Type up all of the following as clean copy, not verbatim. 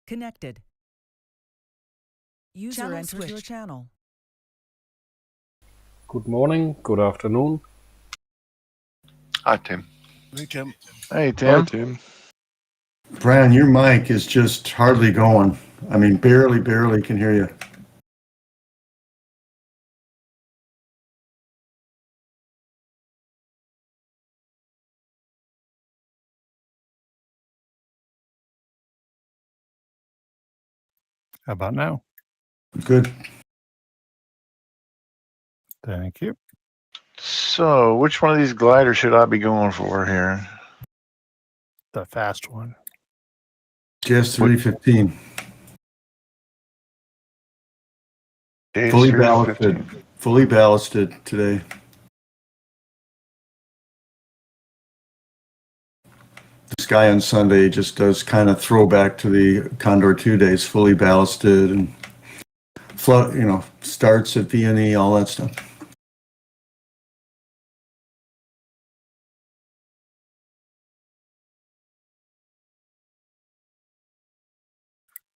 Connected. User Channel entered your switched. channel. Good morning, good afternoon. Hi, Tim. Hey, Tim. Hey, Tim. Hi, Tim. Brian, your mic is just hardly going. I mean, barely can hear you. How about now? Good. Thank you. So, which one of these gliders should I be going for here? The fast one. JS 315. Days Fully through ballasted. 15. Fully ballasted today. The sky on Sunday just does kind of throwback to the Condor 2 days, fully ballasted and flood, starts at VNE, all that stuff.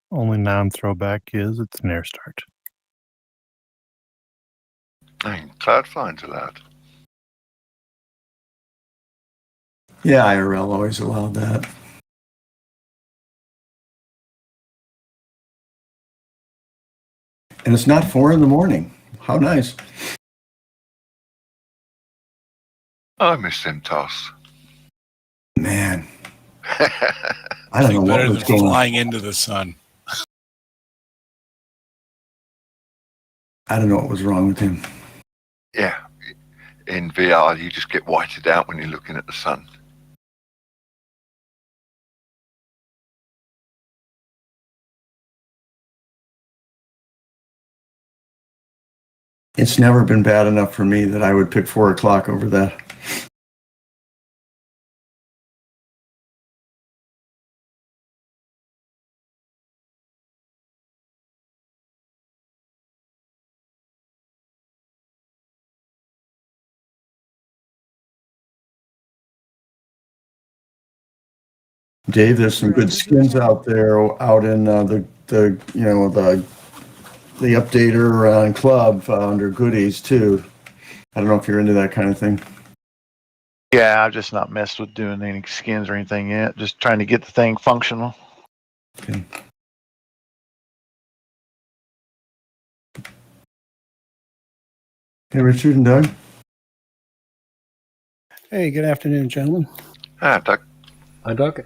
Only non-throwback is it's an air start. Cloud flying's allowed. Yeah, IRL always allowed that. And it's not 4 a.m. How nice. I miss them toss. Man, I don't know what Better was than going on. flying into the sun. I don't know what was wrong with him. Yeah. In VR, you just get whited out when you're looking at the sun. It's never been bad enough for me that I would pick 4 o'clock over that. Dave, there's some good skins out there out in the updater club under goodies too. I don't know if you're into that kind of thing. Yeah, I've just not messed with doing any skins or anything yet. Just trying to get the thing functional. Okay. Hey, Richard and Doug. Hey, good afternoon, gentlemen. Ah, Doug. Hi, Doug.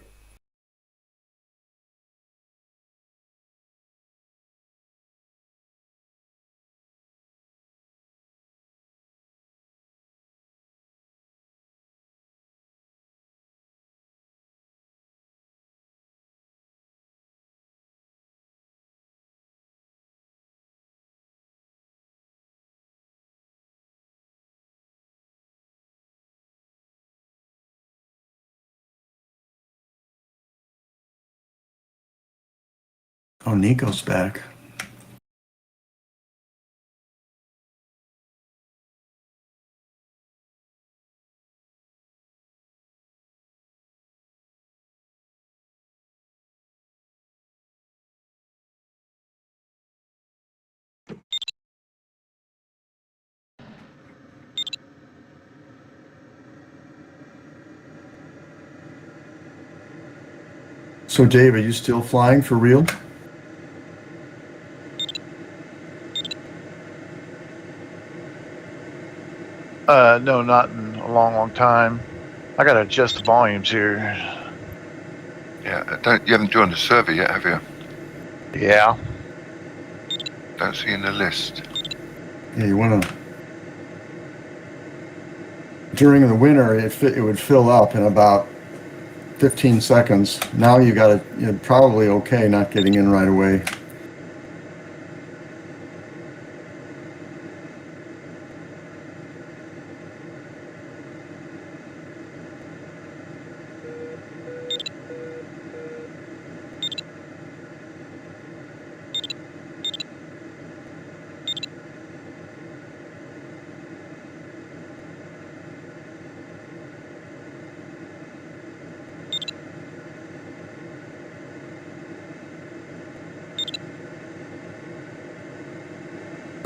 Oh, Nico's back. So, Dave, are you still flying for real? No, not in a long time. I gotta adjust the volumes here. Yeah, you haven't joined the server yet, have you? Yeah. Don't see in the list. Yeah, you want to. During the winter, it would fill up in about 15 seconds. Now you're probably okay not getting in right away.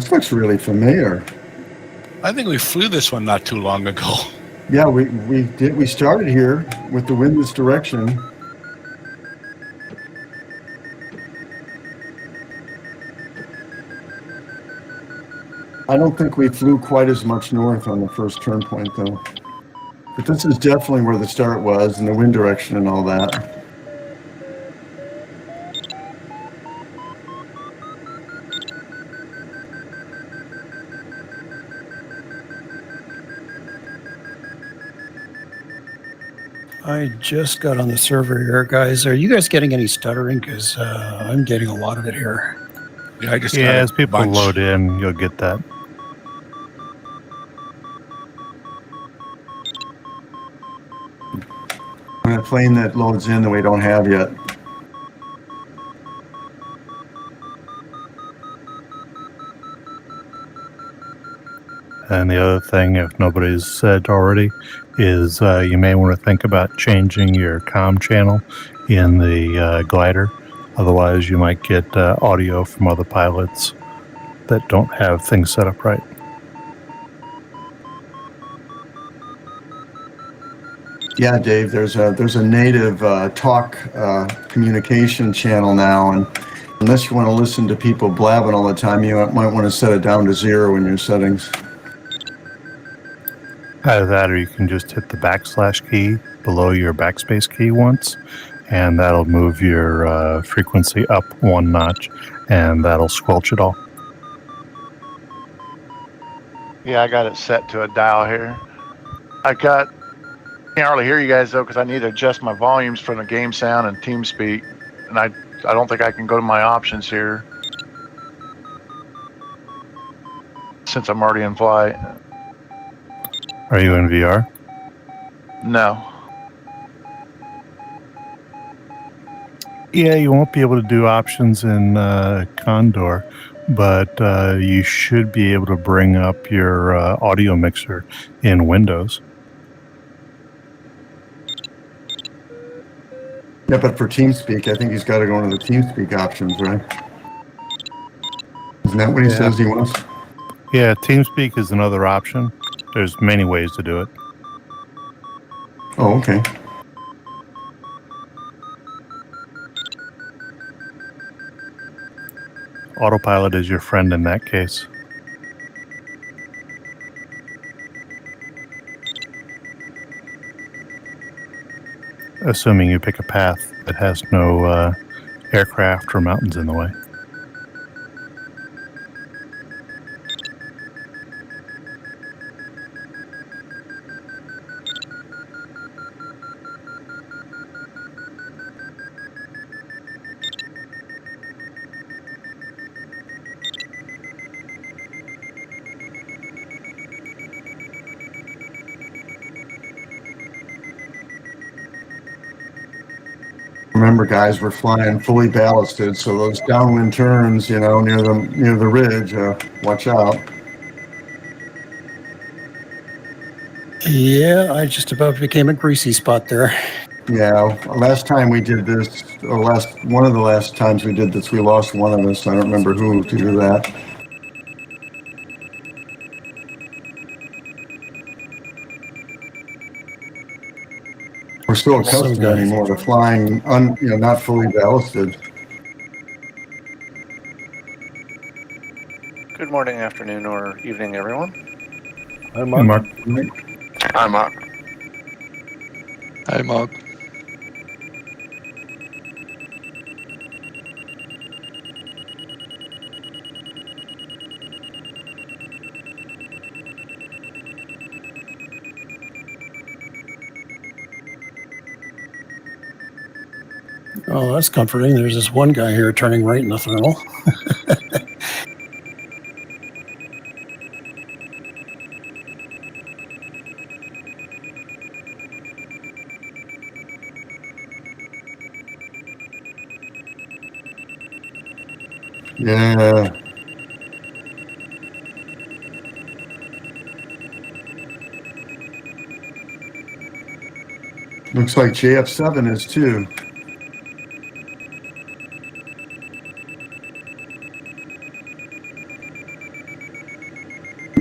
This looks really familiar. I think we flew this one not too long ago. Yeah, we did. We started here with the wind this direction. I don't think we flew quite as much north on the first turn point, though. But this is definitely where the start was, and the wind direction and all that. I just got on the server here, guys. Are you guys getting any stuttering? Because I'm getting a lot of it here. Yeah, I just Yeah, got a as people bunch. load in, you'll get that. On a plane that loads in that we don't have yet. And the other thing, if nobody's said already, is you may want to think about changing your comm channel in the glider. Otherwise, you might get audio from other pilots that don't have things set up right. Yeah, Dave, there's a native talk communication channel now, and unless you want to listen to people blabbing all the time, you might want to set it down to 0 in your settings. Either that, or you can just hit the / key below your backspace key once, and that'll move your frequency up 1 notch, and that'll squelch it all. Yeah, I got it set to a dial here. Can't hardly hear you guys though because I need to adjust my volumes from the game sound and TeamSpeak, and I don't think I can go to my options here since I'm already in flight. Are you in VR? No. Yeah, you won't be able to do options in Condor, but you should be able to bring up your audio mixer in Windows. Yeah, but for TeamSpeak, I think he's got to go into the TeamSpeak options, right? Isn't that what he says he wants? Yeah, TeamSpeak is another option. There's many ways to do it. Oh, okay. Autopilot is your friend in that case. Assuming you pick a path that has no aircraft or mountains in the way. Remember, guys, we're flying fully ballasted, so those downwind turns, near the ridge, watch out. Yeah, I just about became a greasy spot there. Yeah, last time we did this, or one of the last times we did this, we lost one of us. I don't remember who to do that. We're so accustomed anymore to flying, not fully ballasted. Good morning, afternoon, or evening, everyone. Hi, Mark. Mark. Hi, Mark. Hi, Mark. Oh, that's comforting. There's this one guy here turning right in the thermal. Yeah. Looks like JF7 is too.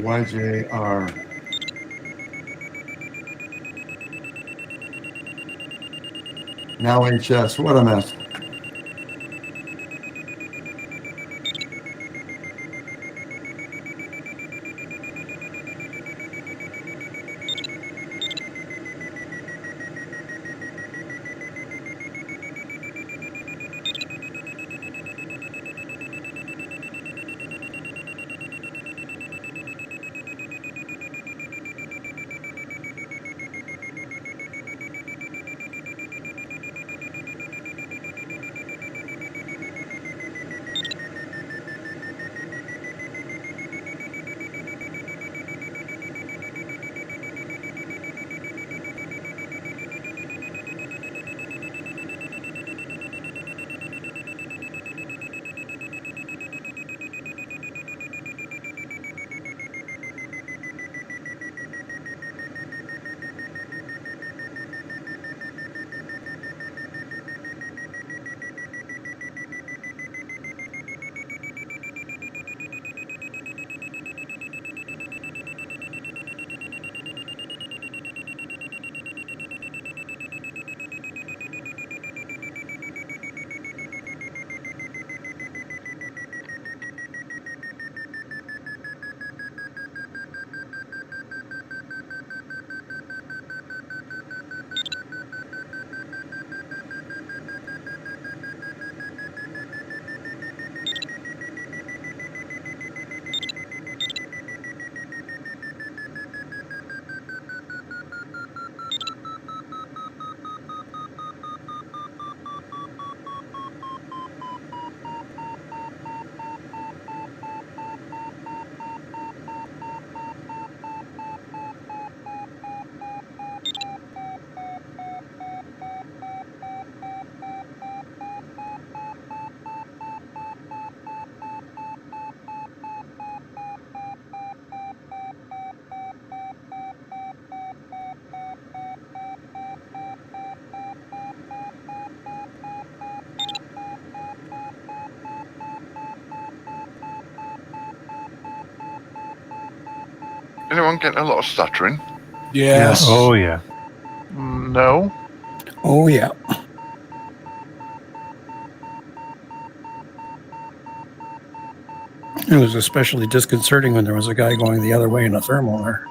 YJR. Now HS. What a mess. Anyone getting a lot of stuttering? Yes. Oh, yeah. No. Oh, yeah. It was especially disconcerting when there was a guy going the other way in a thermal there.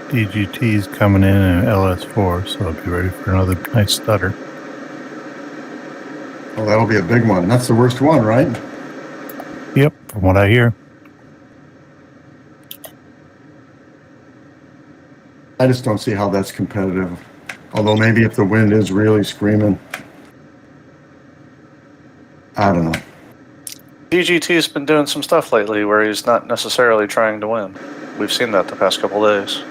DGT's coming in LS4, so I'll be ready for another nice stutter. Oh, that'll be a big one. That's the worst one, right? Yep, from what I hear. I just don't see how that's competitive. Although maybe if the wind is really screaming. I don't know. DGT's been doing some stuff lately where he's not necessarily trying to win. We've seen that the past couple days.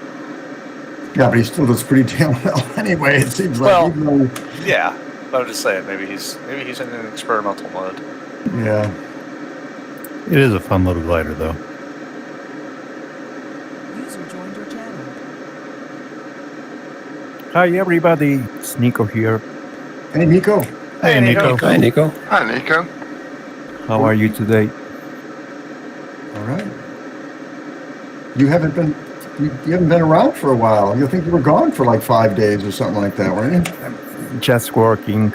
Yeah, but he still does pretty damn well anyway, it seems like. Well, even though, yeah, but I'm just saying, maybe he's in an experimental mode. yeah. It is a fun little glider, though. User joined your channel. Hi, everybody. It's Nico here. Hey, Nico. Hey, Nico. Hi, Nico. Hi, Nico. How are you today? All right. You haven't been around for a while. You think you were gone for like 5 days or something like that, weren't you? Just working.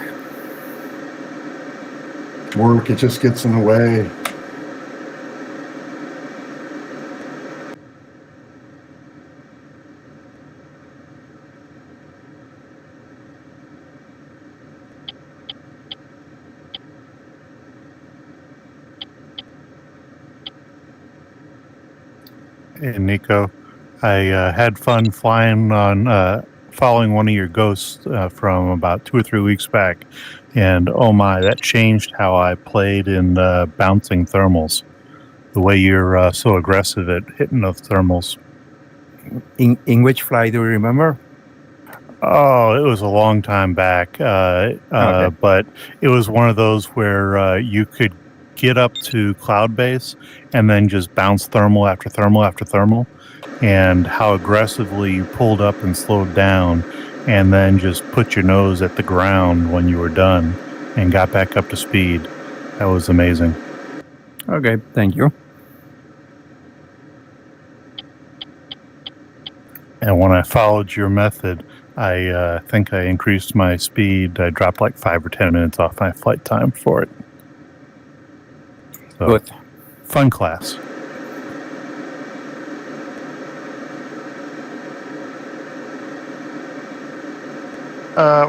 Work, it just gets in the way. Hey, Nico. I had fun flying on, following one of your ghosts from about 2 or 3 weeks back. And oh my, that changed how I played in bouncing thermals. The way you're so aggressive at hitting those thermals. In which flight do you remember? Oh, it was a long time back, Okay. but it was one of those where you could get up to cloud base and then just bounce thermal after thermal after thermal, and how aggressively you pulled up and slowed down, and then just put your nose at the ground when you were done and got back up to speed. That was amazing. Okay, thank you. And when I followed your method, I think I increased my speed. I dropped like 5 or 10 minutes off my flight time for it. So, Good. fun class.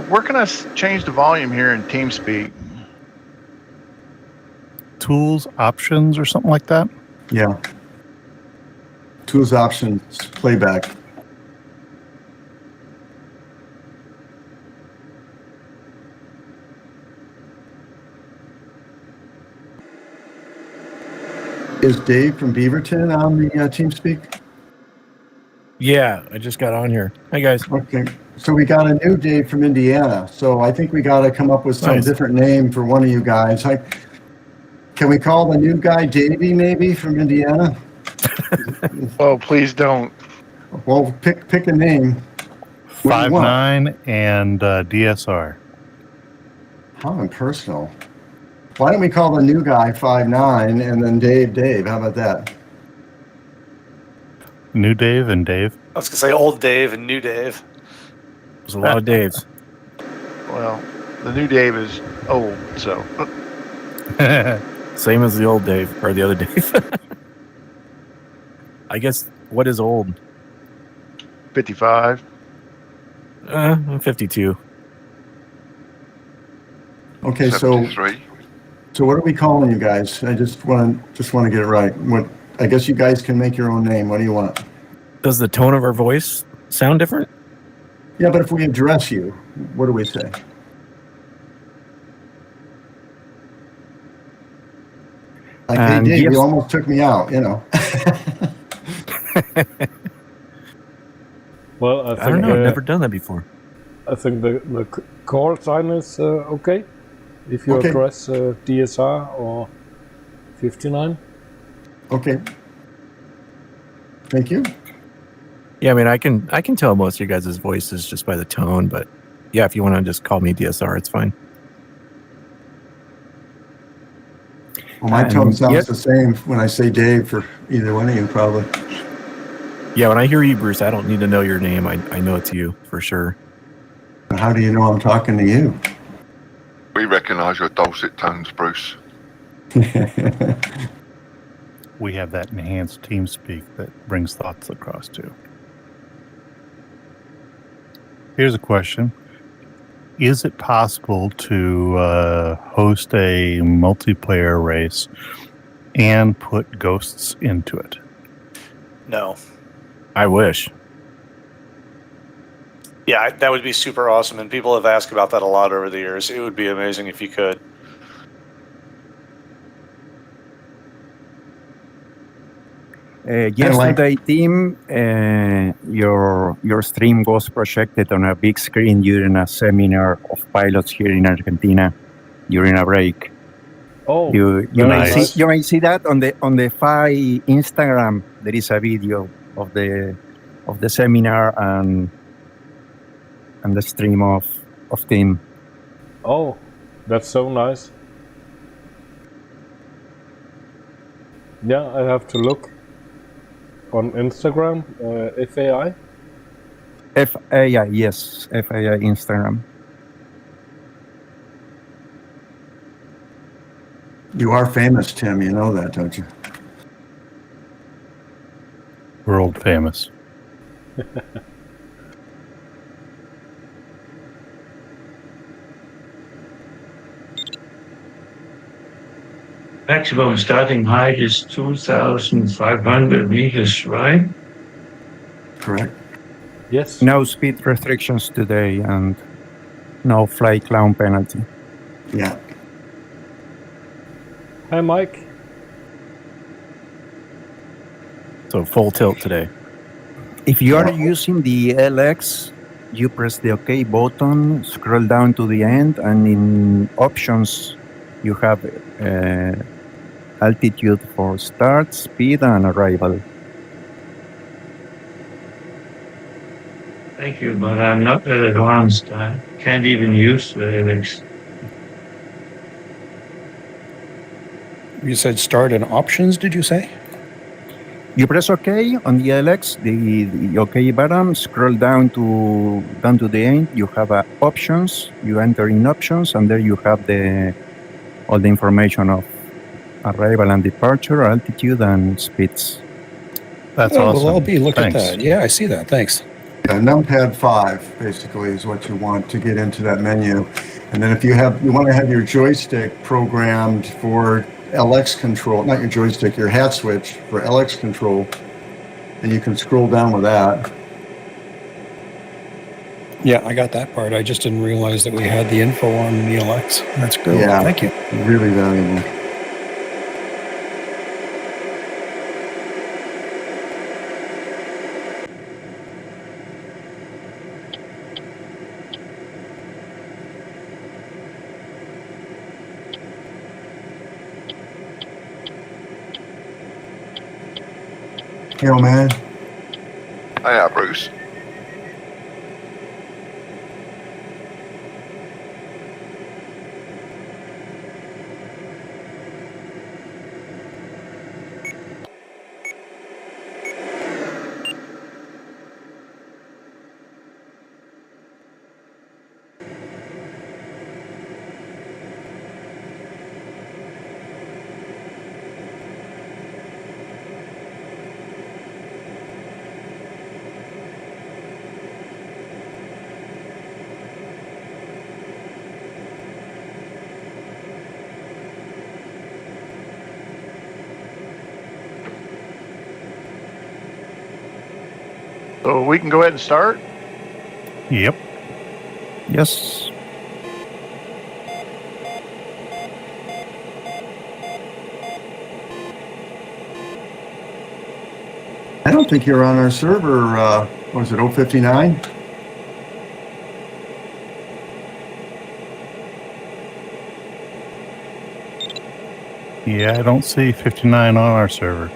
Where can I change the volume here in TeamSpeak? Tools, options, or something like that? Yeah. Tools, options, playback. Is Dave from Beaverton on the TeamSpeak? Yeah, I just got on here. Hi, guys. Okay, so we got a new Dave from Indiana. So I think we got to come up with some Nice. different name for one of you guys. Can we call the new guy Davey, maybe from Indiana? Oh, please don't. Well, pick a name. What do you want? 5.9 and DSR. How impersonal. Why don't we call the new guy 5'9" and then Dave? How about that? New Dave and Dave. I was going to say old Dave and new Dave. There's a lot of Daves. Well, the new Dave is old, so. Same as the old Dave, or the other Dave. I guess, what is old? 55. I'm 52. Okay, so 73. what are we calling you guys? I just want to get it right. I guess you guys can make your own name. What do you want? Does the tone of our voice sound different? Yeah, but if we address you, what do we say? Like, hey, Dave, yes. you almost took me out, you know. Well, I think I don't know. I've never done that before. I think the call sign is okay. If you Okay. address DSR or 59. Okay. Thank you. Yeah, I mean, I can tell most of you guys' voices just by the tone, but yeah, if you want to just call me DSR, it's fine. Well, my tone sounds yep. the same when I say Dave for either one of you, probably. Yeah, when I hear you, Bruce, I don't need to know your name. I know it's you for sure. How do you know I'm talking to you? We recognise your dulcet tones, Bruce. We have that enhanced TeamSpeak that brings thoughts across too. Here's a question. Is it possible to host a multiplayer race and put ghosts into it? No. I wish. Yeah, that would be super awesome, and people have asked about that a lot over the years. It would be amazing if you could. Yesterday, team, your stream was projected on a big screen during a seminar of pilots here in Argentina during a break. Oh, You very may nice. see that on the FI Instagram. There is a video of the seminar and the stream of team. Oh, that's so nice. Yeah, I have to look on Instagram, FAI. FAI, yes, FAI Instagram. You are famous, Tim. You know that, don't you? World famous. Maximum starting height is 2,500 meters, right? Correct. Yes. No speed restrictions today and no fly clown penalty. Yeah. Hi, Mike. So full tilt today. If you are using the LX, you press the OK button, scroll down to the end, and in options, you have altitude for start, speed, and arrival. Thank you, but I'm not that advanced. I can't even use the Helix. You said start in options, did you say? You press OK on the LX, the OK button, scroll down to the end, you have options, you enter in options, and there you have all the information of arrival and departure, altitude, and speeds. That's Oh, awesome. well, LB, look Thanks. at that. Yeah, I see that. Thanks. Yeah, numpad 5 basically is what you want to get into that menu. And then if you want to have your joystick programmed for LX control, not your joystick, your hat switch for LX control, and you can scroll down with that. Yeah, I got that part. I just didn't realize that we had the info on the LX. That's good. Yeah. Thank you. Really valuable. Yo, man. Hiya, Bruce. So we can go ahead and start? Yep. Yes. I don't think you're on our server, what is it, 059? Yeah, I don't see 59 on our server.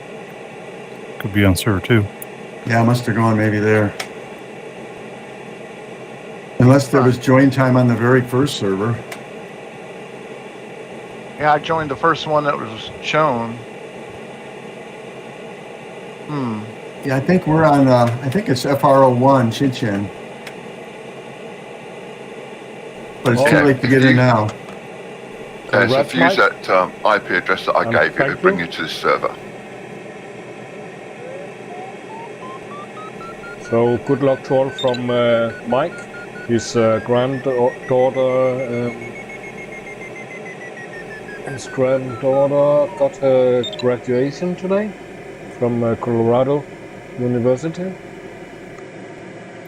Could be on server 2. Yeah, I must have gone maybe there. Unless there was join time on the very first server. Yeah, I joined the first one that was shown. Yeah, I think we're on, I think it's FR01, Tchin Tchin. But it's too late to get in now. So Congrats, if you use Mike. that IP address that I And gave you, thank it'll bring you. you to the server. So good luck to all from Mike. His granddaughter got her graduation today from Colorado University.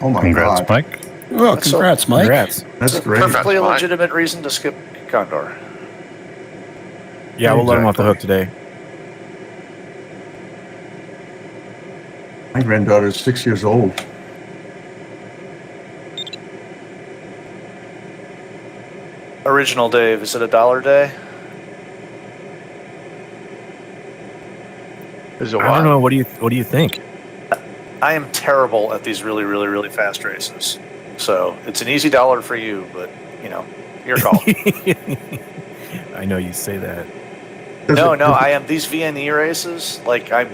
Oh my Congrats, God. Mike. Well, congrats, Mike. Congrats. That's great. Perfectly That's fine. legitimate reason to skip Condor. Yeah, we'll let him off the hook today. My granddaughter's 6 years old. Original Dave, is it $1 day? Is it I don't know. What do you think? I am terrible at these really, really, really fast races. So it's an easy $1 for you, but your call. I know you say that. No, I am these VNE races. Like I'm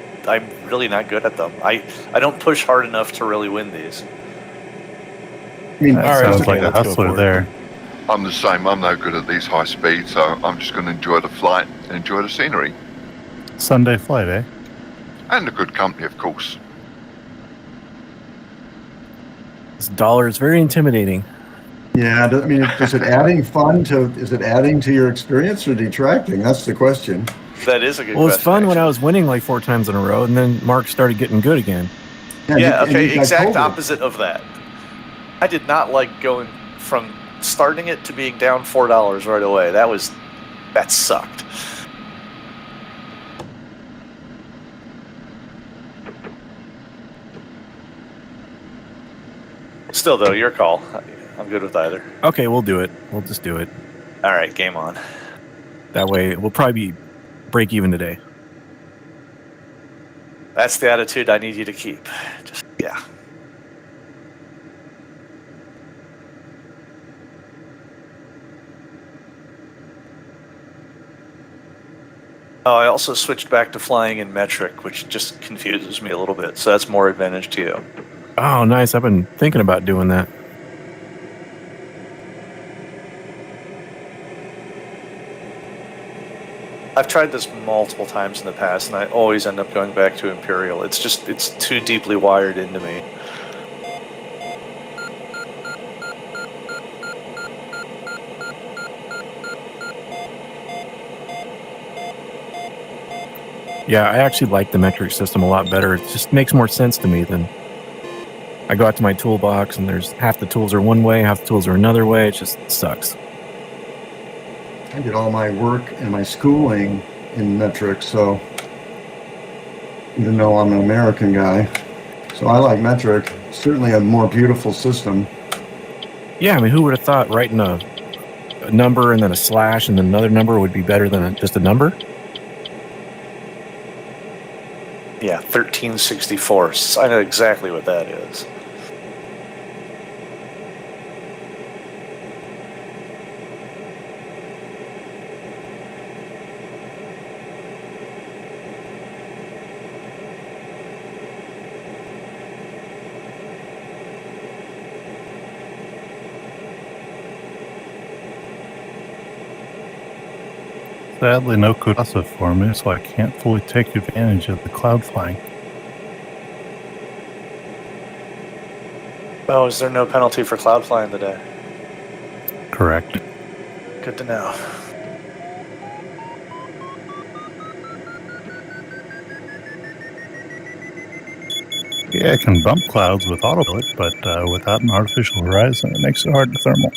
really not good at them. I don't push hard enough to really win these. I mean, All right, Sounds okay, like a let's go hustler for it. there. I'm the same. I'm no good at these high speeds, so I'm just going to enjoy the flight and enjoy the scenery. Sunday flight, eh? And the good company, of course. This dollar is very intimidating. yeah, I mean, is it adding to your experience or detracting? That's the question. That is a good Well, it was question. fun when I actually. was winning like 4 times in a row, and then Mark started getting good again. Yeah, and you okay, got exact COVID. opposite of that. I did not like going from starting it to being down $4 right away. That sucked. Still, though, your call. I'm good with either. Okay, we'll do it. We'll just do it. All right, game on. That way, we'll probably be break even today. That's the attitude I need you to keep. Just, yeah. Oh, I also switched back to flying in metric, which just confuses me a little bit. So that's more advantage to you. Oh, nice. I've been thinking about doing that. I've tried this multiple times in the past, and I always end up going back to Imperial. It's too deeply wired into me. Yeah, I actually like the metric system a lot better. It just makes more sense to me than I go out to my toolbox and there's half the tools are one way, half the tools are another way. It just sucks. I did all my work and my schooling in metric, so even though I'm an American guy, so I like metric. Certainly a more beautiful system. Yeah, I mean, who would have thought writing a number and then a slash and then another number would be better than just a number? Yeah, 1364. I know exactly what that is. Sadly, no Kudasa for me, so I can't fully take advantage of the cloud flying. Oh, is there no penalty for cloud flying today? Correct. Good to know. Yeah, I can bump clouds with autopilot, but without an artificial horizon, it makes it hard to thermal.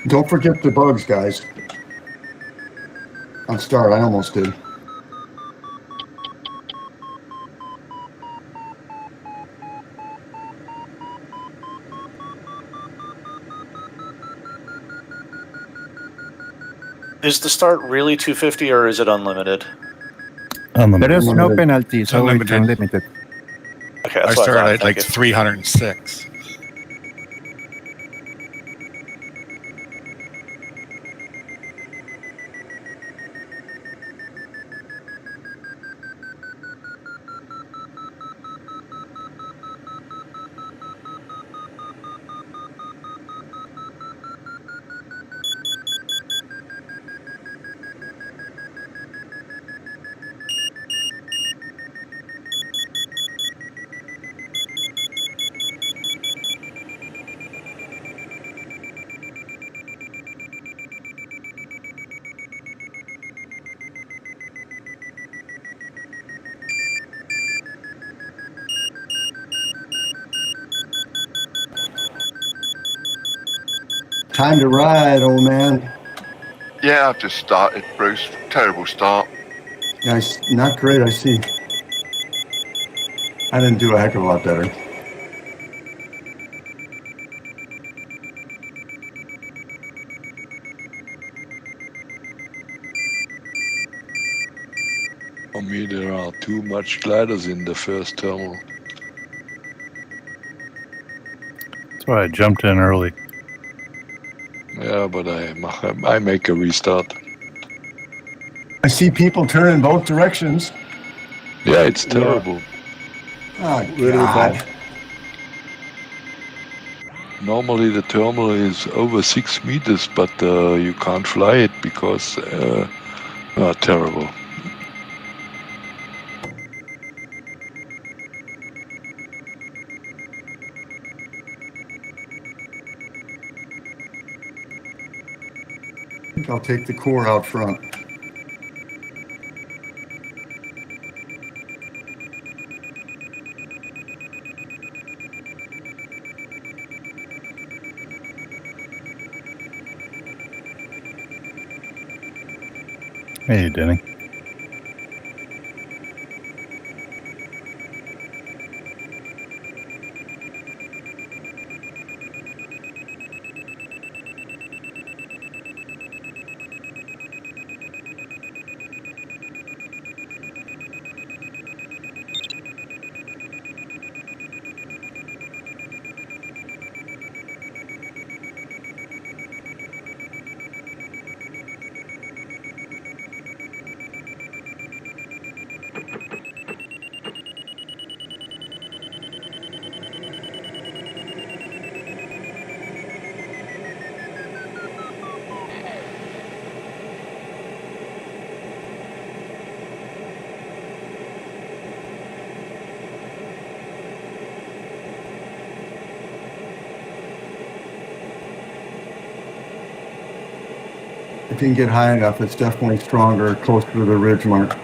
Don't forget the bugs, guys. On start, I almost did. Is the start really 250 or is it unlimited? There is no penalty, so it's unlimited. Okay, I that's what started I at thought. like Thank you. 306. Time to ride, old man. Yeah, I've just started, Bruce. Terrible start. Nice, not great, I see. I didn't do a heck of a lot better. For me, there are too much gliders in the first terminal. That's why I jumped in early. Yeah, but I make a restart. I see people turning both directions. Yeah, it's terrible. Oh, God. Normally the terminal is over 6 meters, but you can't fly it because terrible. I think I'll take the core out front. Hey, Denny. If you can get high enough, it's definitely stronger, closer to the ridge mark.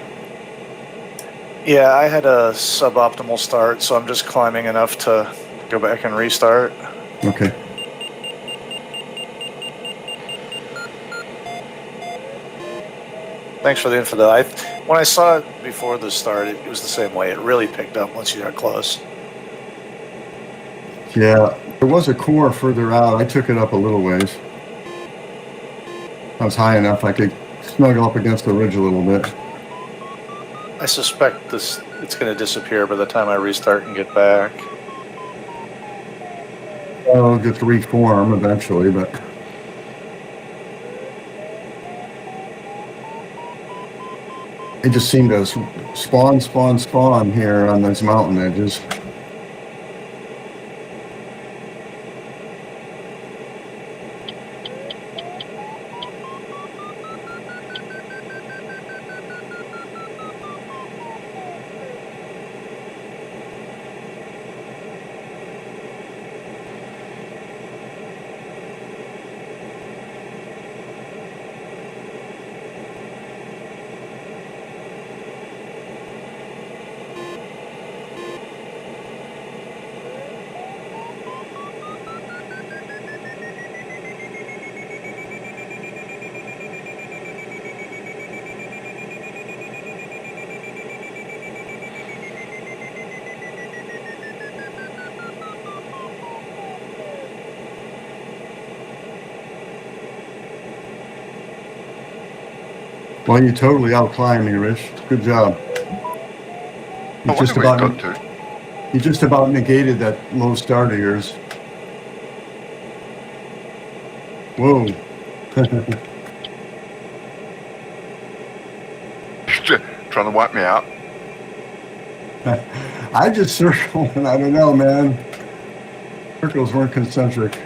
Yeah, I had a suboptimal start, so I'm just climbing enough to go back and restart. Okay. Thanks for the info, though. When I saw it before the start, it was the same way. It really picked up once you got close. Yeah, there was a core further out. I took it up a little ways. I was high enough I could snuggle up against the ridge a little bit. I suspect it's going to disappear by the time I restart and get back. I'll get to reform eventually, but... They just seem to spawn here on these mountain edges. Well, you totally outclimbed me, Rich. Good job. You just about negated that low start of yours. Whoa. Trying to wipe me out. I just circled, and I don't know, man. Circles weren't concentric.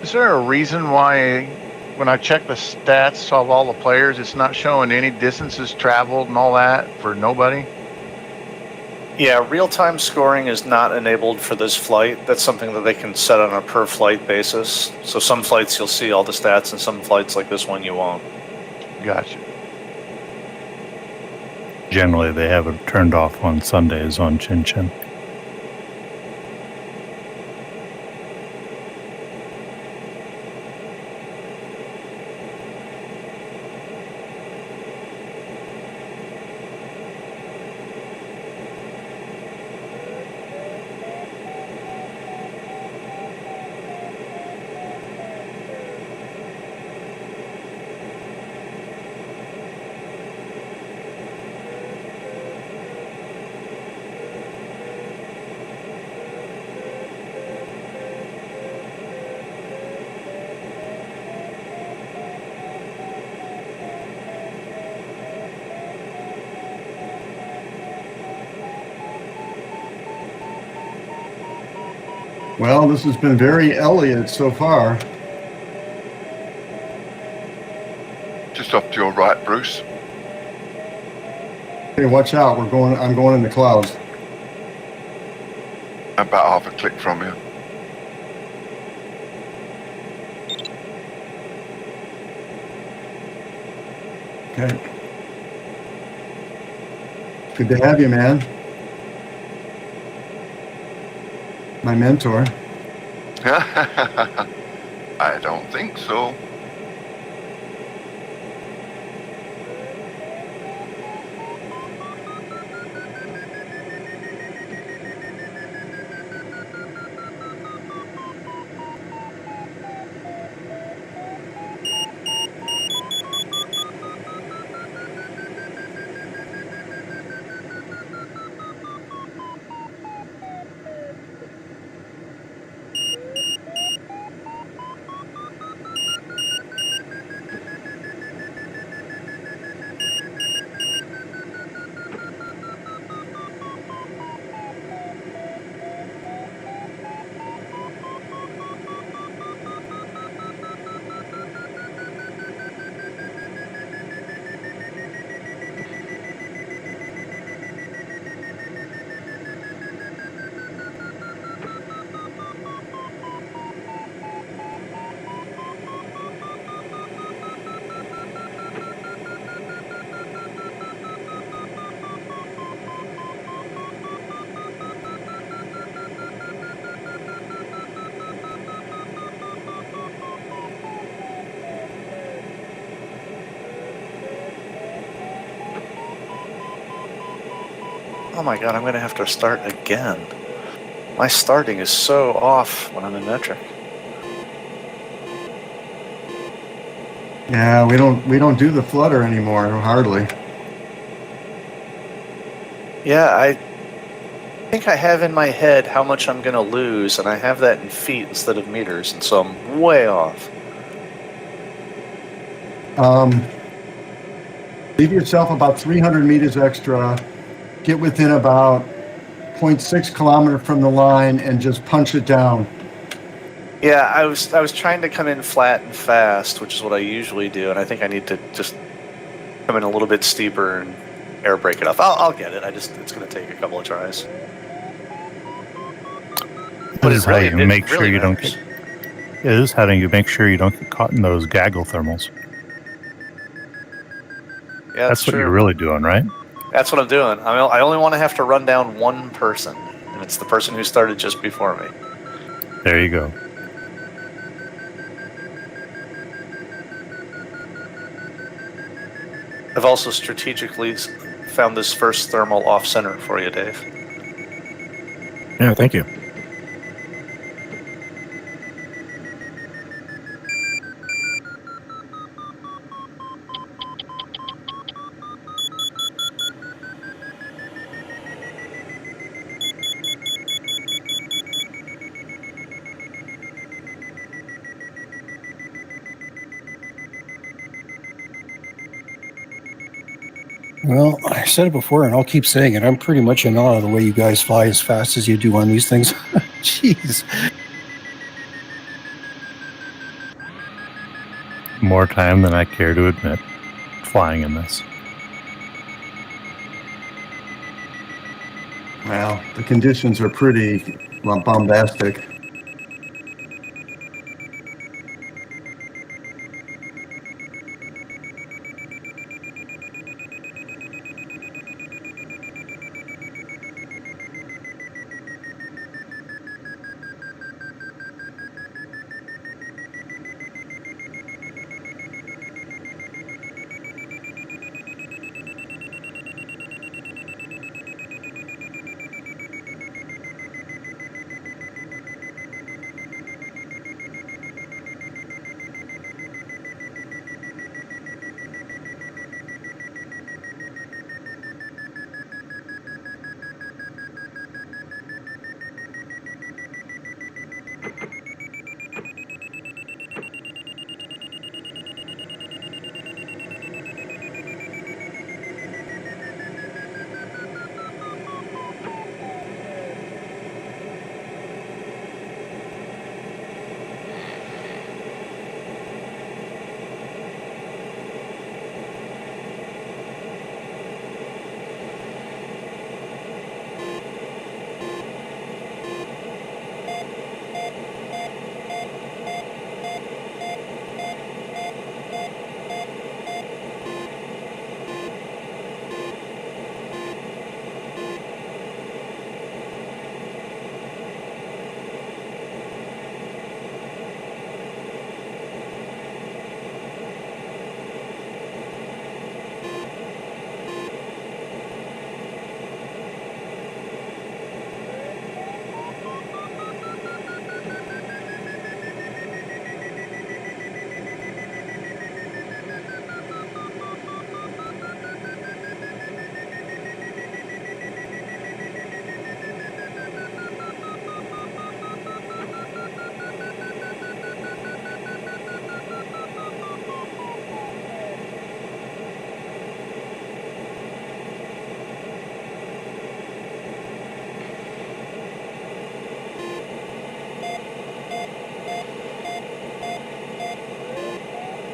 Is there a reason why when I check the stats of all the players, it's not showing any distances traveled and all that for nobody? Yeah, real-time scoring is not enabled for this flight. That's something that they can set on a per-flight basis. So some flights you'll see all the stats, and some flights like this one you won't. Gotcha. Generally, they have it turned off on Sundays on Tchin Tchin. Well, this has been very Elliott so far. Just off to your right, Bruce. Hey, watch out! I'm going in the clouds. About half a click from you. Okay. Good to have you, man. My mentor. I don't think so. Oh my god, I'm going to have to start again. My starting is so off when I'm in metric. Yeah, we don't do the flutter anymore, hardly. Yeah, I think I have in my head how much I'm going to lose, and I have that in feet instead of meters, and so I'm way off. Leave yourself about 300 meters extra. Get within about 0.6 kilometer from the line and just punch it down. Yeah, I was trying to come in flat and fast, which is what I usually do, and I think I need to just come in a little bit steeper and air brake it off. I'll get it. It's going to take a couple of tries. But it's really, how you make sure you don't get. It is how you make sure you don't get caught in those gaggle thermals. Yeah, that's what true. you're really doing, right? That's what I'm doing. I only want to have to run down one person, and it's the person who started just before me. There you go. I've also strategically found this first thermal off-center for you, Dave. Yeah, thank you. Well, I said it before, and I'll keep saying it. I'm pretty much in awe of the way you guys fly as fast as you do on these things. Jeez. More time than I care to admit flying in this. Well, the conditions are pretty bombastic.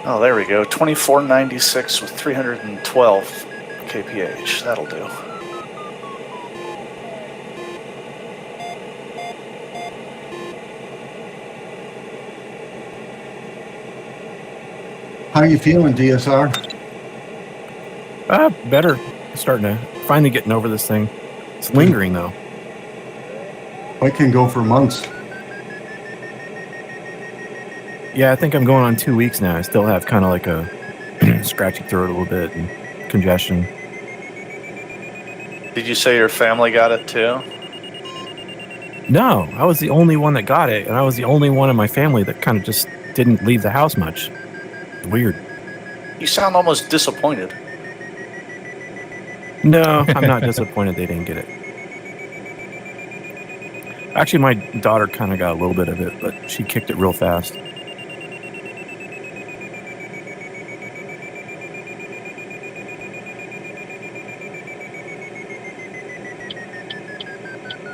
Oh, there we go. 2496 with 312 kph. That'll do. How you feeling, DSR? Better. Starting to finally getting over this thing. It's lingering though. It can go for months. Yeah, I think I'm going on 2 weeks now. I still have kind of like a scratchy throat a little bit and congestion. Did you say your family got it too? No, I was the only one that got it, and I was the only one in my family that kind of just didn't leave the house much. Weird. You sound almost disappointed. No, I'm not disappointed they didn't get it. Actually, my daughter kind of got a little bit of it, but she kicked it real fast.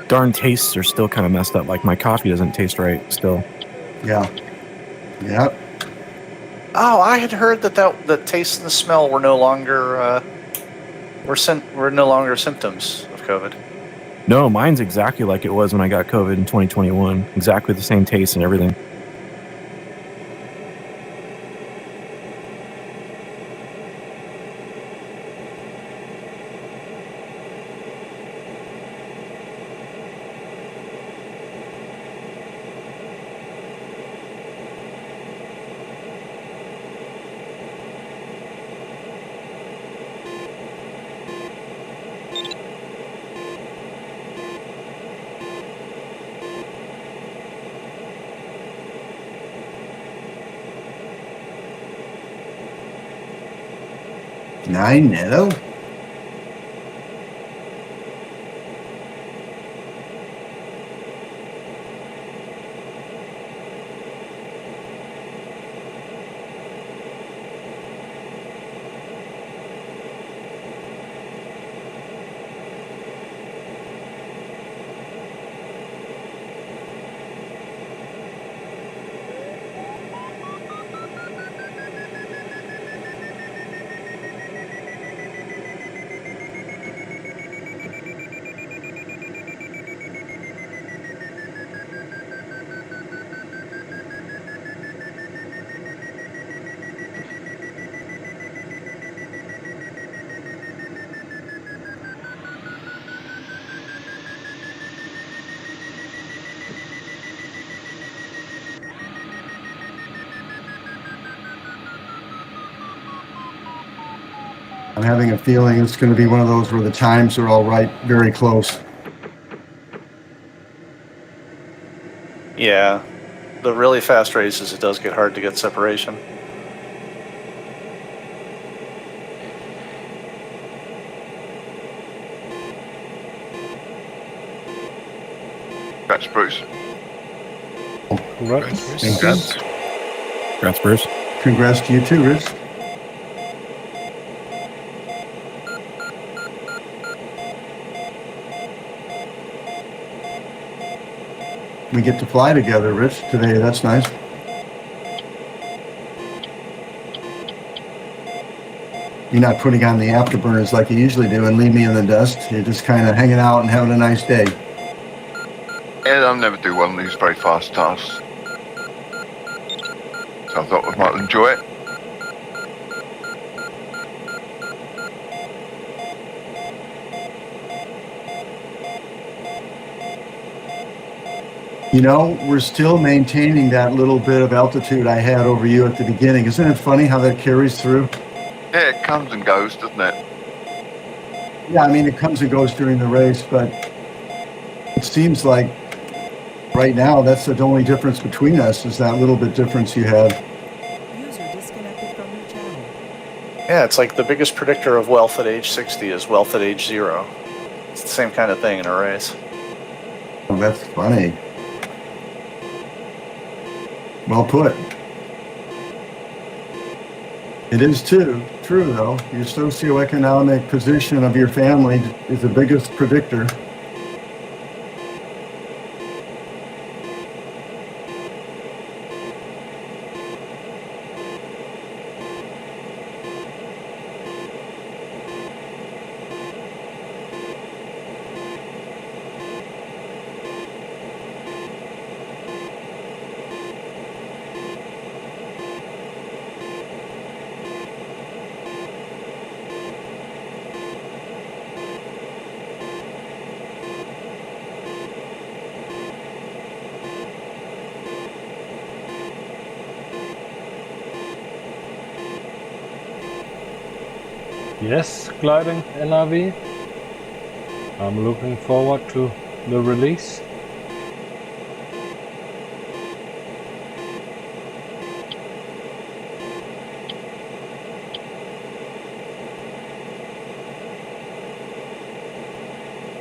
Darn tastes are still kind of messed up. Like my coffee doesn't taste right still. Yeah. Yep. Oh, I had heard that the taste and the smell were no longer were no longer symptoms of COVID. No, mine's exactly like it was when I got COVID in 2021. Exactly the same taste and everything. I know. I'm having a feeling it's going to be one of those where the times are all right, very close. Yeah, the really fast races, it does get hard to get separation. Congrats, Bruce. Congrats. Congrats. Congrats, Bruce. Congrats to you too, Rich. We get to fly together, Rich, today. That's nice. You're not putting on the afterburners like you usually do and leave me in the dust. You're just kind of hanging out and having a nice day. Yeah, I'll never do one of these very fast tasks. So I thought we might enjoy it. You know, we're still maintaining that little bit of altitude I had over you at the beginning. Isn't it funny how that carries through? Yeah, it comes and goes, doesn't it? Yeah, I mean, it comes and goes during the race, but it seems like right now that's the only difference between us is that little bit difference you have. User disconnected from your channel. Yeah, it's like the biggest predictor of wealth at age 60 is wealth at age 0. It's the same kind of thing in a race. Oh, that's funny. Well put. It is true, though. Your socioeconomic position of your family is the biggest predictor. Yes, gliding LRV. I'm looking forward to the release.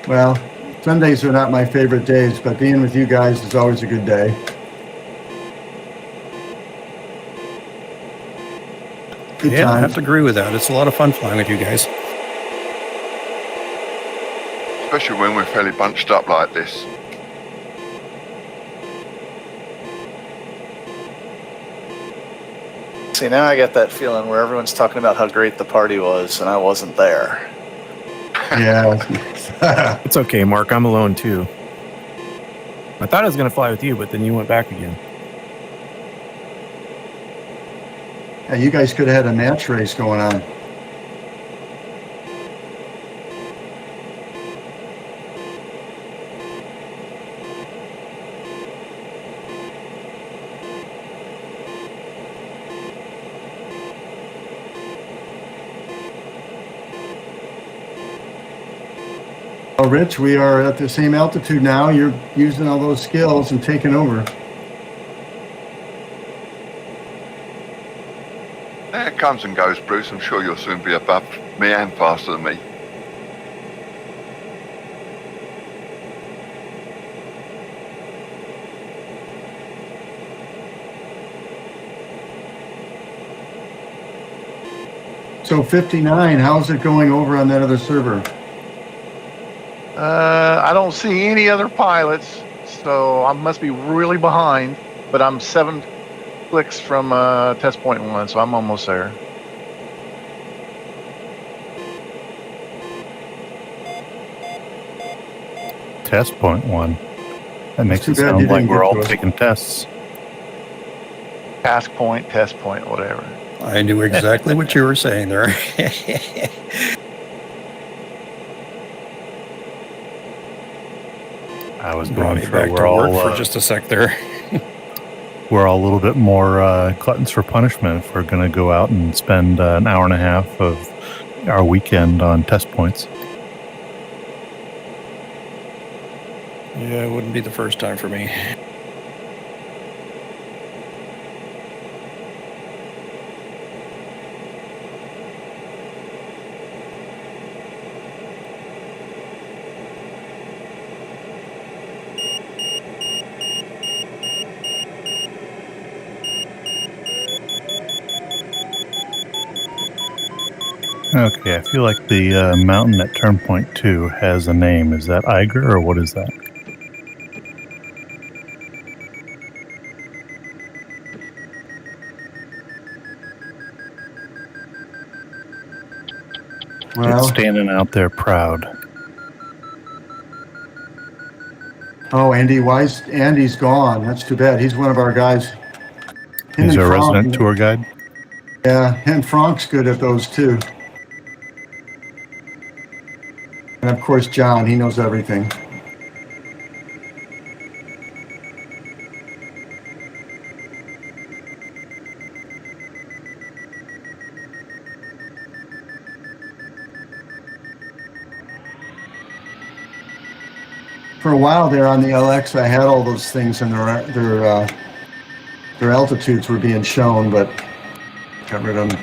Well, Sundays are not my favorite days, but being with you guys is always a good day. Good Yeah, I times. have to agree with that. It's a lot of fun flying with you guys. Especially when we're fairly bunched up like this. See, now I get that feeling where everyone's talking about how great the party was, and I wasn't there. Yeah. It's okay, Mark. I'm alone too. I thought I was going to fly with you, but then you went back again. Yeah, you guys could have had a match race going on. Well, Rich, we are at the same altitude now. You're using all those skills and taking over. It comes and goes, Bruce. I'm sure you'll soon be above me and faster than me. So 59, how's it going over on that other server? I don't see any other pilots, so I must be really behind. But I'm 7 clicks from test point 1, so I'm almost there. Test point 1. That makes too it bad sound you like didn't we're get all to it. taking tests. Task point, test point, whatever. I knew exactly what you were saying there. I was Brought going me for back to work for just a sec there. we're all a little bit more gluttons for punishment if we're going to go out and spend an hour and a half of our weekend on test points. Yeah, it wouldn't be the first time for me. Okay, I feel like the mountain at turn point 2 has a name. Is that Eiger or what is that? Well, It's standing out there proud. Oh, Andy's gone. That's too bad. He's one of our guys. Him He's and our Frank- resident tour guide. Yeah, and Frank's good at those too. And of course, John, he knows everything. For a while there on the LX, I had all those things and their altitudes were being shown, but got rid of them.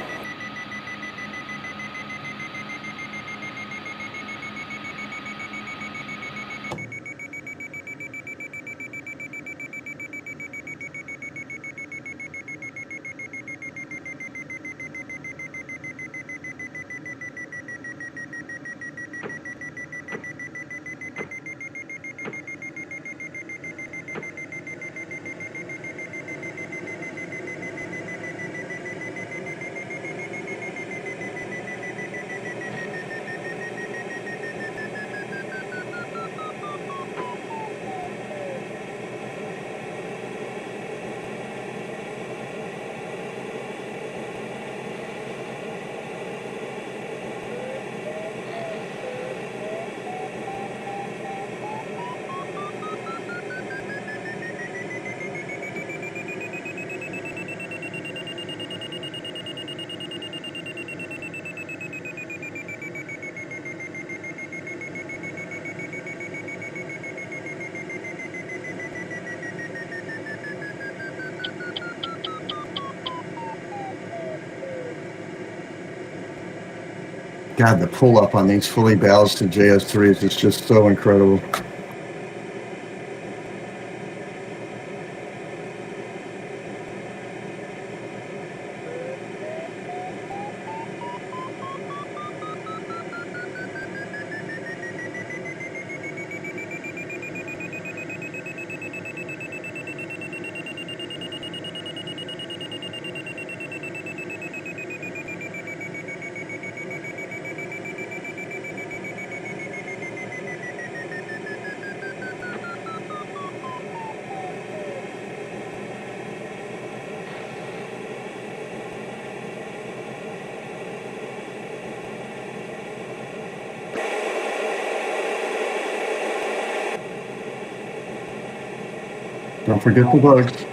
God, the pull up on these fully ballasted JS3s is just so incredible. Don't forget the bugs.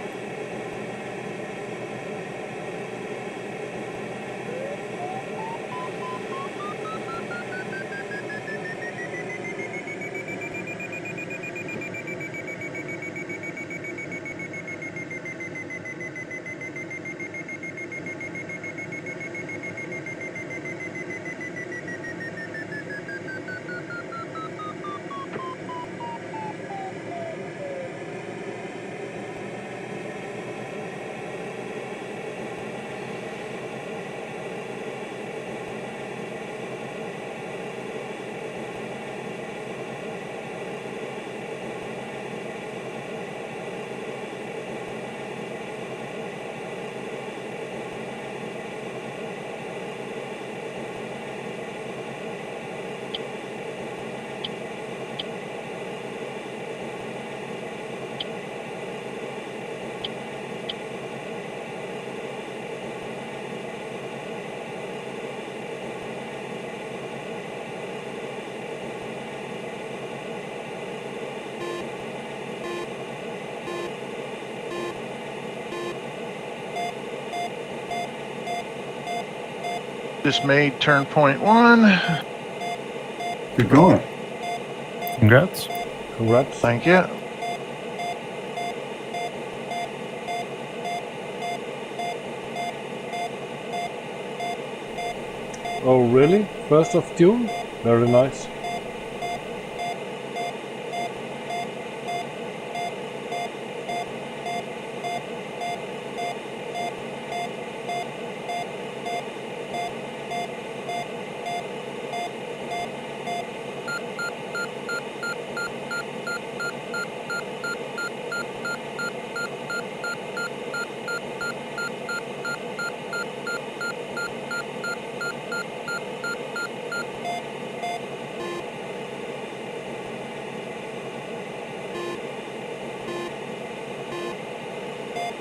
Just made turn point 1. Good going. Congrats. Congrats. Thank you. Oh, really? 1st of June? Very nice.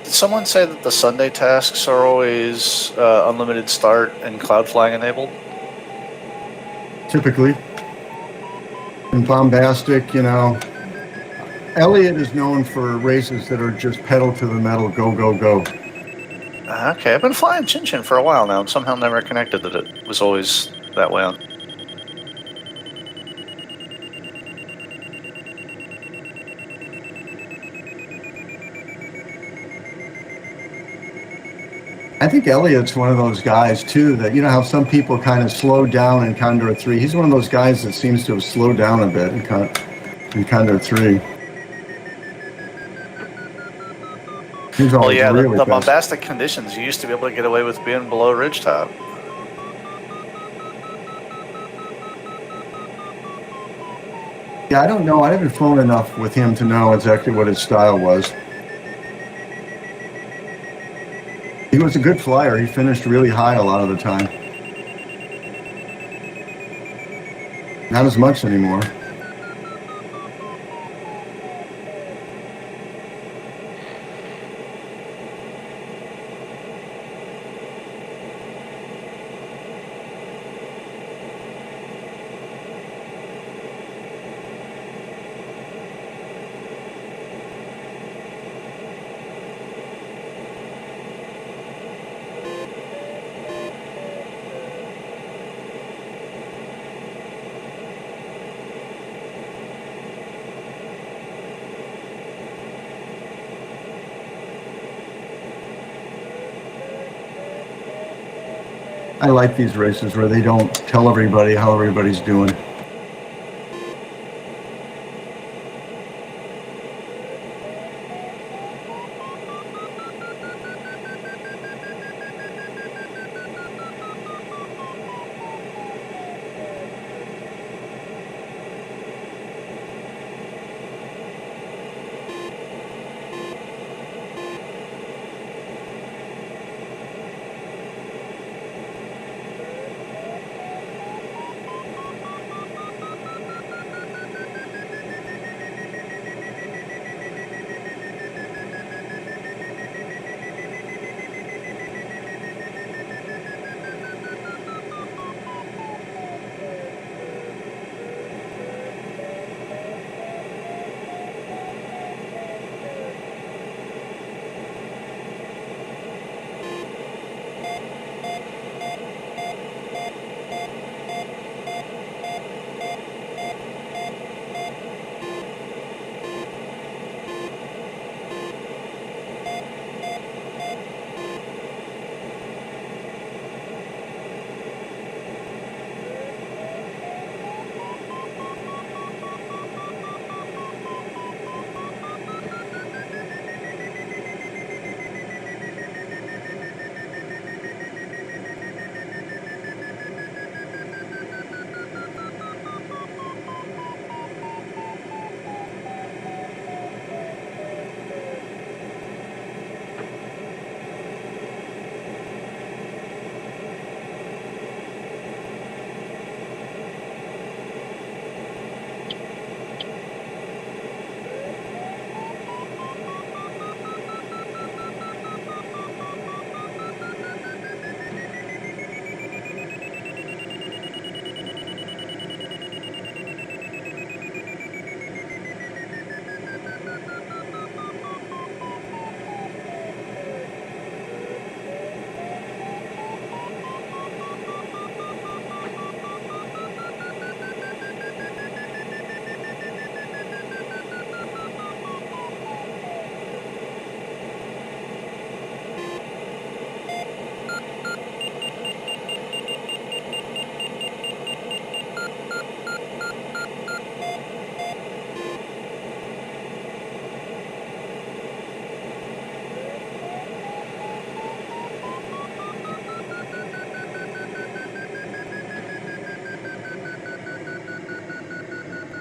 Did someone say that the Sunday tasks are always unlimited start and cloud flying enabled? Typically. And bombastic, you know. Elliott is known for races that are just pedal to the metal, go, go, go. Okay, I've been flying Tchin Tchin for a while now and somehow never connected that it was always that way on. I think Elliott's one of those guys too that, you know how some people kind of slow down in Condor3. He's one of those guys that seems to have slowed down a bit in Condor3. Well, yeah, really the best. bombastic conditions, you used to be able to get away with being below ridgetop. Yeah, I don't know. I haven't flown enough with him to know exactly what his style was. He was a good flyer. He finished really high a lot of the time. Not as much anymore. I like these races where they don't tell everybody how everybody's doing.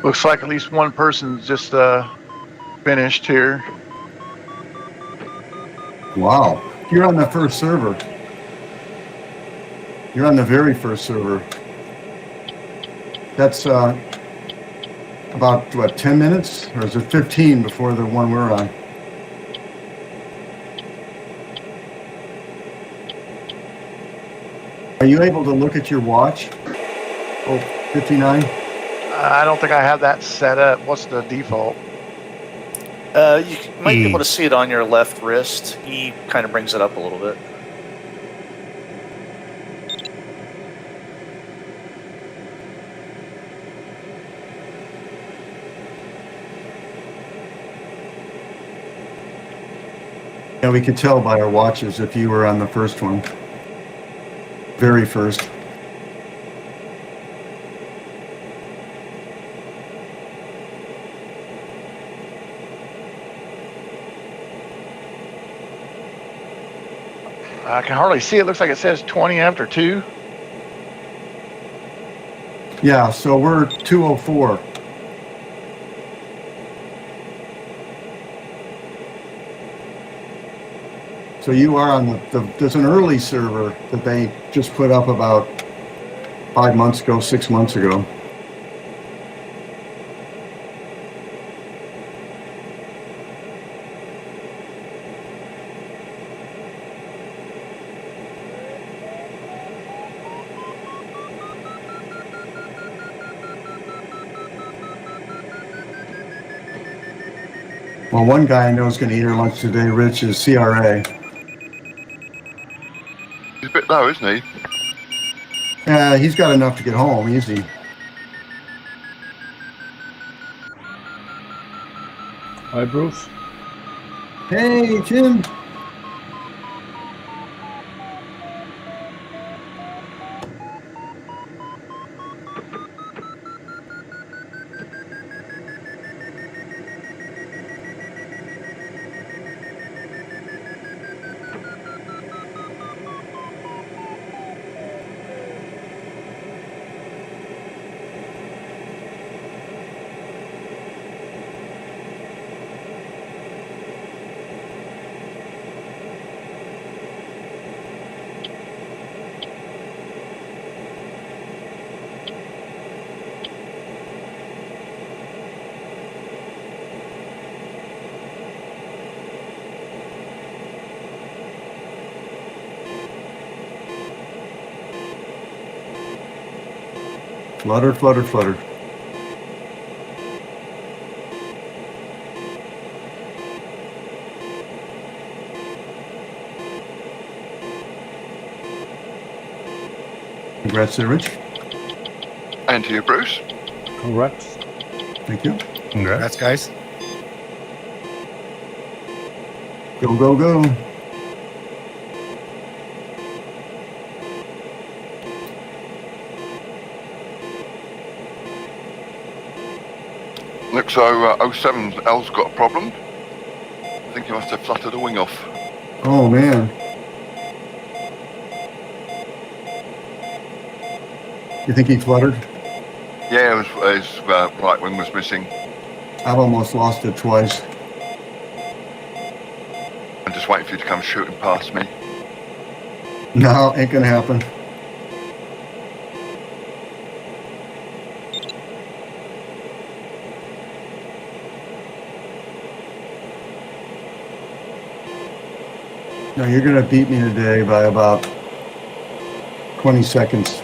Looks like at least one person's just finished here. Wow. You're on the first server. You're on the very first server. That's about, what, 10 minutes? Or is it 15 before the one we're on? Are you able to look at your watch? Oh, 59? I don't think I have that set up. What's the default? You might be able to see it on your left wrist. E kind of brings it up a little bit. Yeah, we could tell by our watches if you were on the first one. Very first. I can hardly see it. Looks like it says 20 after 2. Yeah, so we're 204. So you are on there's an early server that they just put up about 5 months ago, 6 months ago. Well, one guy I know is going to eat her lunch today, Rich, is CRA. He's a bit low, isn't he? Yeah, he's got enough to get home, easy. Hi, Bruce. Hey, Jim. Flutter, flutter, flutter. Congrats there, Rich. And to you, Bruce. Congrats. Thank you. Congrats, guys. Go, go, go. Looks so 07L's got a problem. I think he must have fluttered a wing off. Oh, man. You think he fluttered? Yeah, his right wing was missing. I've almost lost it twice. I'm just waiting for you to come shooting past me. No, ain't gonna happen. No, you're gonna beat me today by about 20 seconds.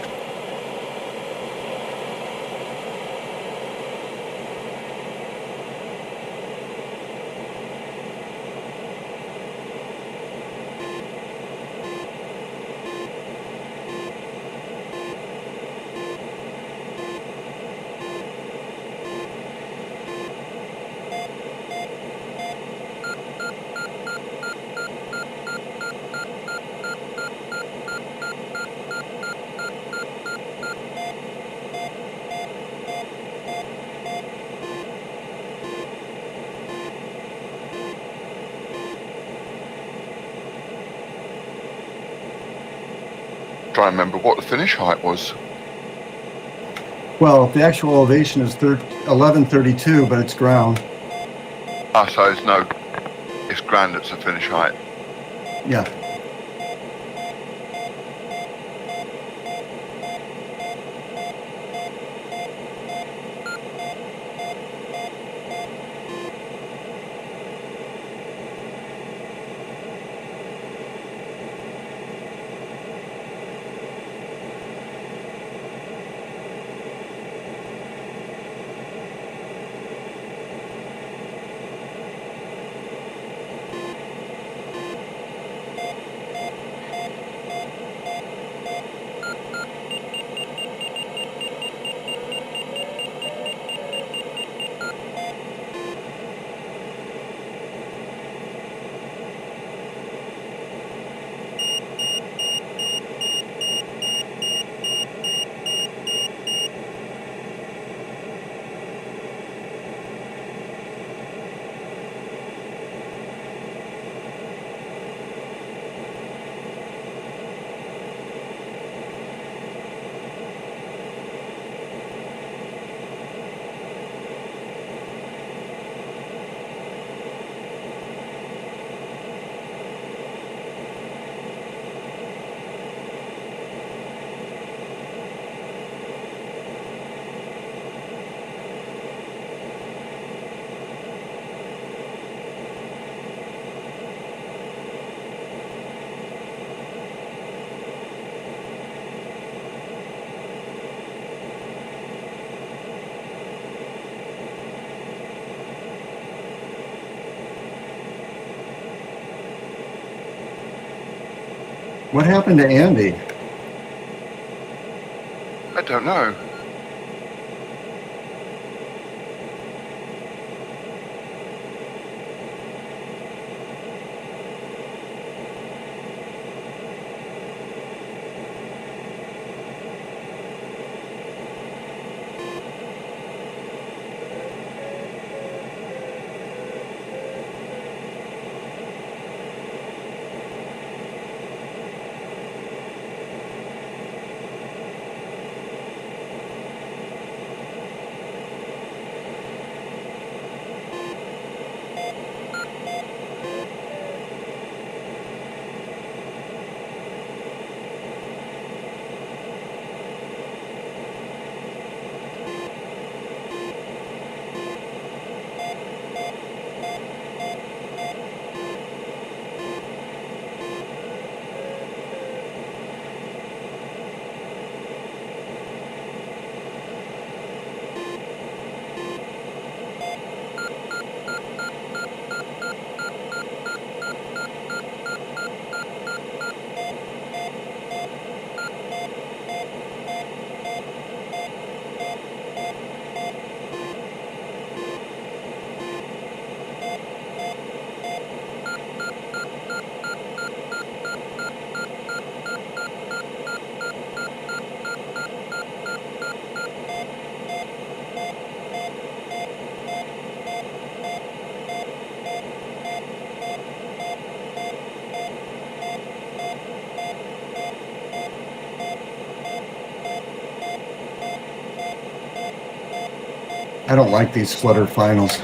Try and remember what the finish height was. Well, the actual elevation is 1132, but it's ground. Ah, so it's grand, it's the finish height. Yeah. What happened to Andy? I don't know. I don't like these flutter finals.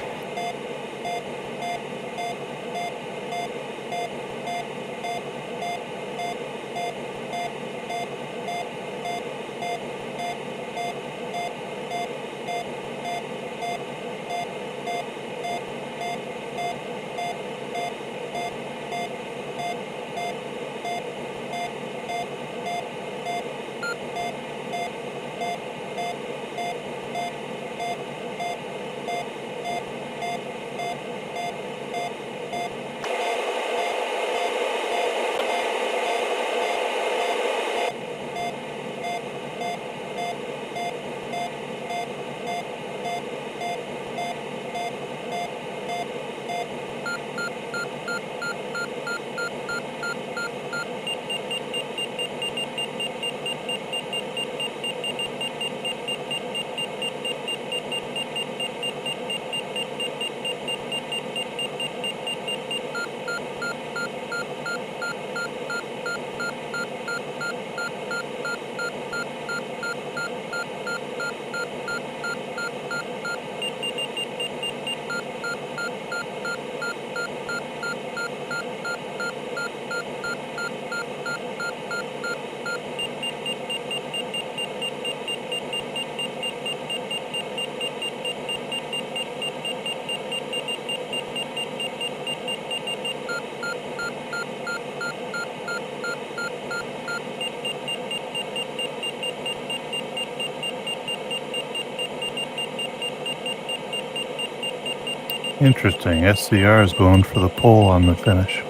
Interesting. SCR is going for the pole on the finish.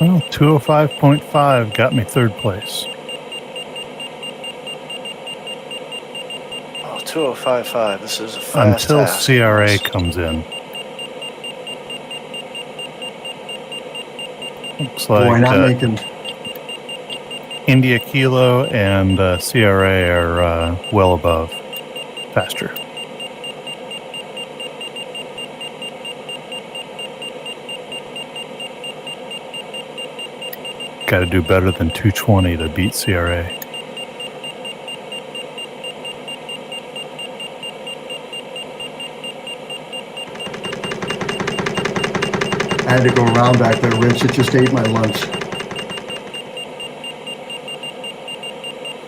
Well, 205.5 got me third place. Oh, 2055. This is a fast Until task. CRA comes in. Looks Boy, not like making. India Kilo and CRA are well above. Faster. Got to do better than 220 to beat CRA. I had to go around back there, Rich. It just ate my lunch.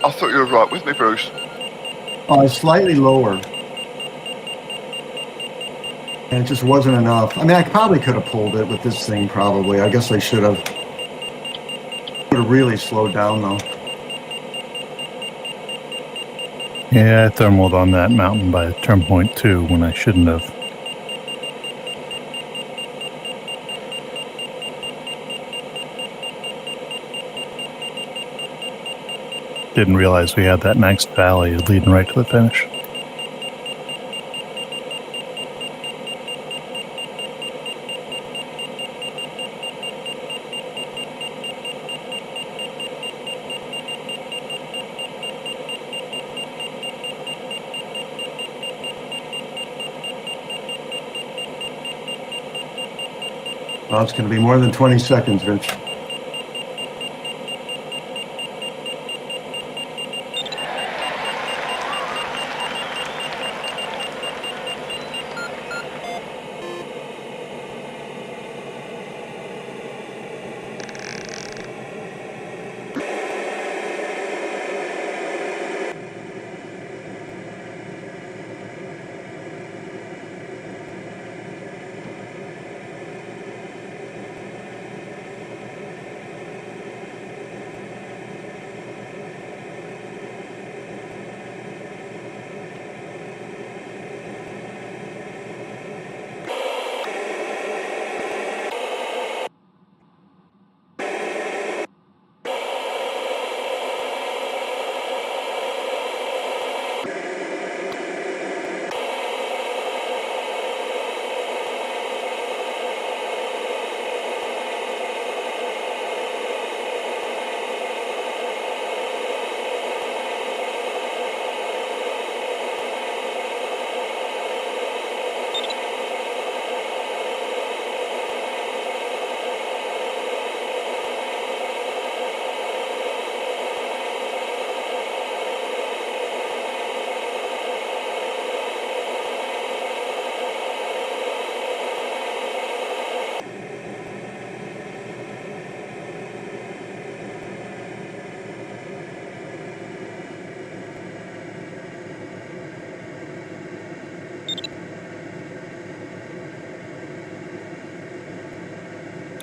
I thought you were right with me, Bruce. Oh, slightly lower. And it just wasn't enough. I mean, I probably could have pulled it with this thing, probably. I guess I should have. Would have really slowed down, though. Yeah, I thermaled on that mountain by turn point 2 when I shouldn't have. Didn't realize we had that next valley leading right to the finish. Well, it's going to be more than 20 seconds, Rich.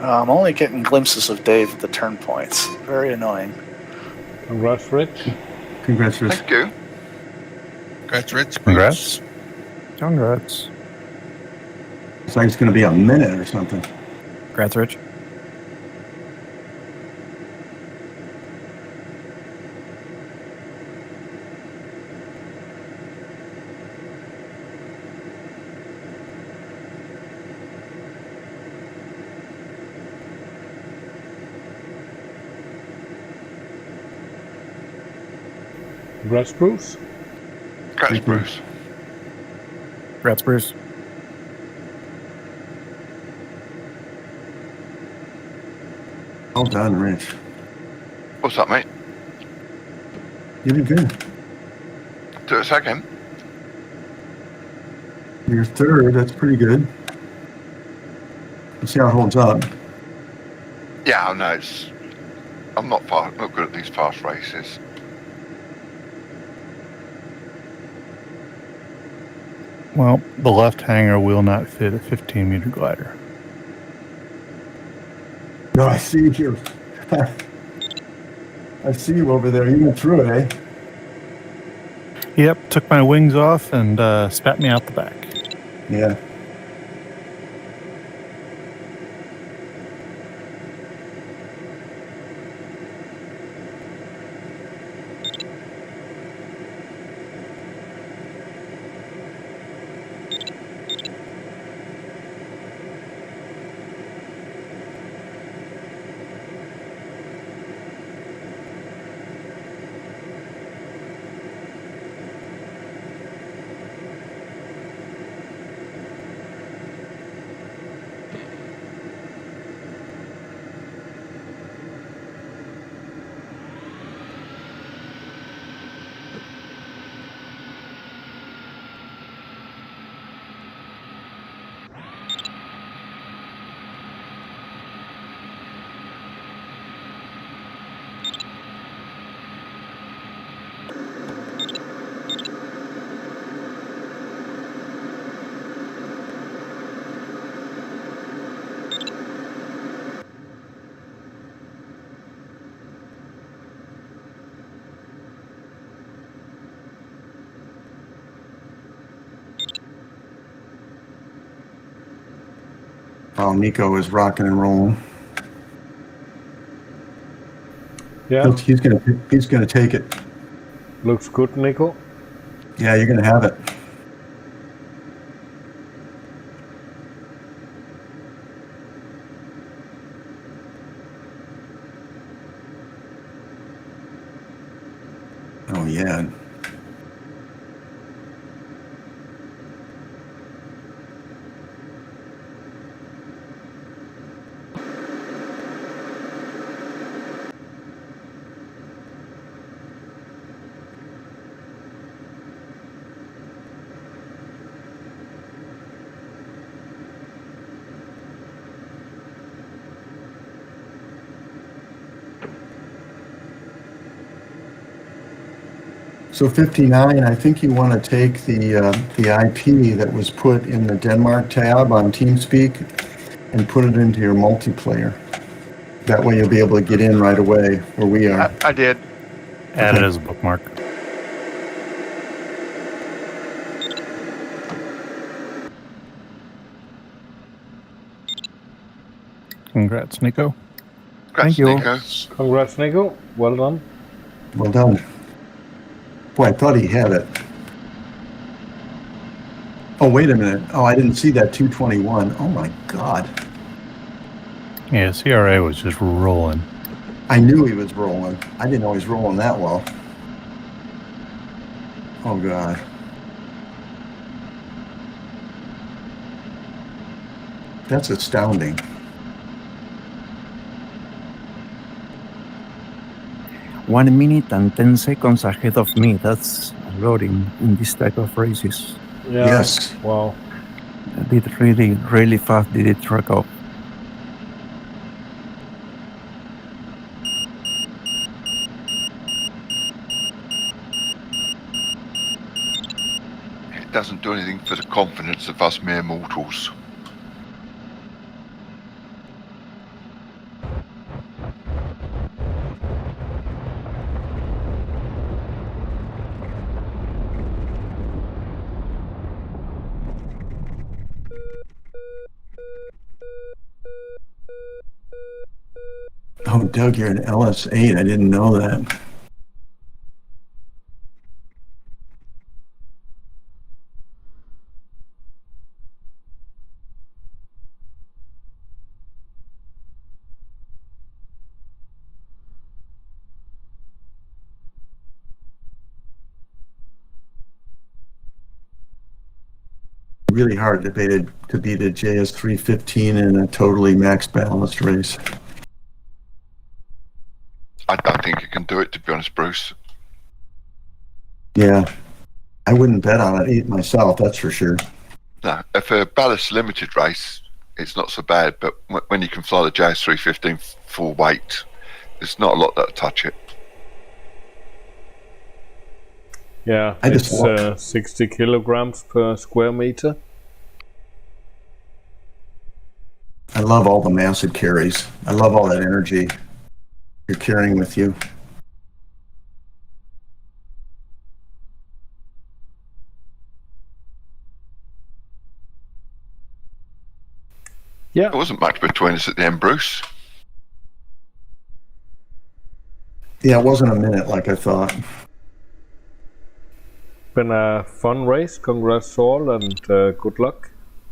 I'm only getting glimpses of Dave at the turn points. Very annoying. Congrats, Rich. Congrats, Rich. Thank you. Congrats, Rich. Congrats. Congrats. It's like it's going to be a minute or something. Congrats, Rich. Congrats, Bruce. Congrats, Bruce. Congrats, Bruce. Well done, Rich. What's up, mate? You did good. Do it a second. You're third. That's pretty good. Let's see how it holds up. Yeah, I know. I'm not good at these fast races. Well, the left hanger will not fit a 15-meter glider. No, I see you. I see you over there. You went through it, eh? Yep, took my wings off and spat me out the back. Yeah. Oh, Nico is rocking and rolling. Yeah. He's gonna take it. Looks good, Nico. Yeah, you're gonna have it. Oh yeah. So 59, I think you want to take the IP that was put in the Denmark tab on TeamSpeak and put it into your multiplayer. That way you'll be able to get in right away where we are. I did. Add it as a bookmark. Congrats, Nico. Thank you. Nico. Congrats, Nico. Well done. Well done. Boy, I thought he had it. Oh, wait a minute. Oh, I didn't see that 221. Oh my God. Yeah, CRA was just rolling. I knew he was rolling. I didn't know he was rolling that well. Oh God. That's astounding. One minute and 10 seconds ahead of me. That's a lot in this type of races. Yeah. Yes. Wow. I did really fast. Did it track up? It doesn't do anything for the confidence of us mere mortals. Oh, Doug, you're an LS8. I didn't know that. Really hard to beat a JS315 in a totally max balanced race. I don't think you can do it, to be honest, Bruce. Yeah, I wouldn't bet on it myself, that's for sure. No, if a ballast limited race, it's not so bad, but when you can fly the JS315 full weight, there's not a lot that'll touch it. Yeah, it's 60 kilograms per square meter. I love all the mass it carries. I love all that energy you're carrying with you. Yeah. There wasn't much between us at the end, Bruce. Yeah, it wasn't a minute like I thought. Been a fun race. Congrats all, and good luck.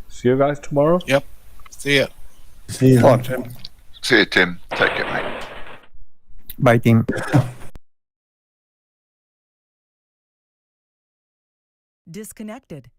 See you guys tomorrow. Yep. See ya. See you. Fuck, Tim. See you, Tim. Take it, mate. Bye, team. Disconnected.